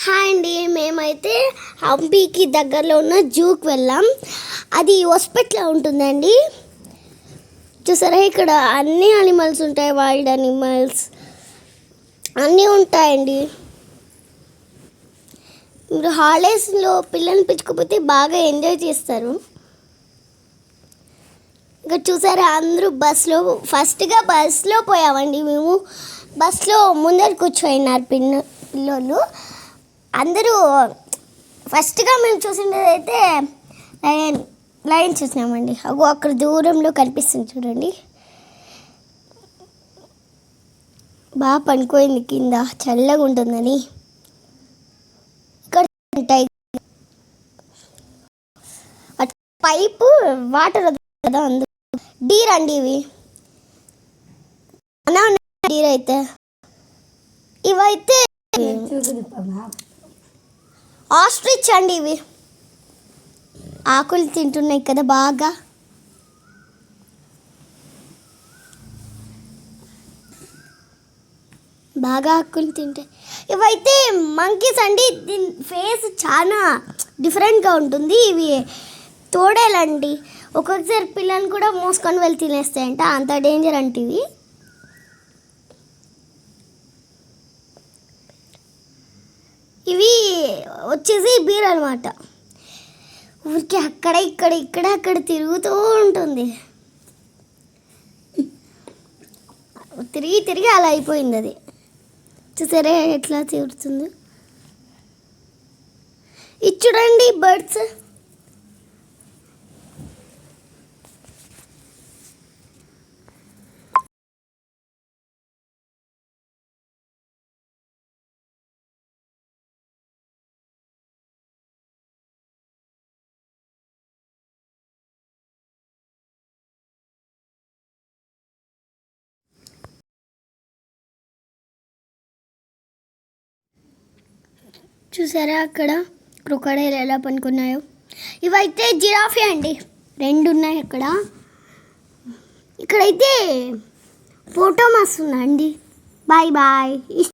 Hi అండి, మేమైతే హంపీకి దగ్గరలో ఉన్న జూకి వెళ్ళాం. అది హాస్పిటల్లో ఉంటుందండి. చూసారా, ఇక్కడ అన్ని అనిమల్స్ ఉంటాయి, వైల్డ్ అనిమల్స్ అన్నీ ఉంటాయండి. మీరు హాలిడేస్లో పిల్లల్ని పిచ్చుకోపోతే బాగా ఎంజాయ్ చేస్తారు. ఇక్కడ చూసారా, అందరూ ఫస్ట్గా బస్లో పోయామండి. మేము బస్లో ముందర కూర్చోయినారు పిల్లలు అందరూ. ఫస్ట్గా మేము చూసిండేది అయితే లయన్ చూసినామండి. అక్కడ దూరంలో కనిపిస్తుంది చూడండి. బాగా పనుకోయింది కింద, చల్లగా ఉంటుందని. ఇక్కడ పైపు వాటర్ కదా, అందుకు డీర్ అండి ఇవి. డీర్ అయితే ఇవైతే ఆస్ట్రిచ్ అండి. ఇవి ఆకులు తింటున్నాయి కదా, బాగా ఆకులు తింటాయి. ఇవైతే మంకీస్ అండి. దీని ఫేస్ చాలా డిఫరెంట్గా ఉంటుంది. ఇవి తోడేలండి. ఒక్కొక్కసారి పిల్లల్ని కూడా మోసుకొని వెళ్ళి తినేస్తాయంట, అంత డేంజర్ అంటే ఇవి. ఇవి వచ్చేసి బీర్ అనమాట. ఊరికి అక్కడ తిరుగుతూ ఉంటుంది. తిరిగి అలా అయిపోయింది అది. చూసారా ఎట్లా తిరుగుతుంది. ఇది చూడండి, బర్డ్స్. చూసారా అక్కడ క్రొకడైల్ ఎలా పనుకున్నాయో. ఇవైతే జిరాఫీ అండి, 2 ఉన్నాయి అక్కడ. ఇక్కడైతే ఫోటో మస్తు ఉందండి. బాయ్.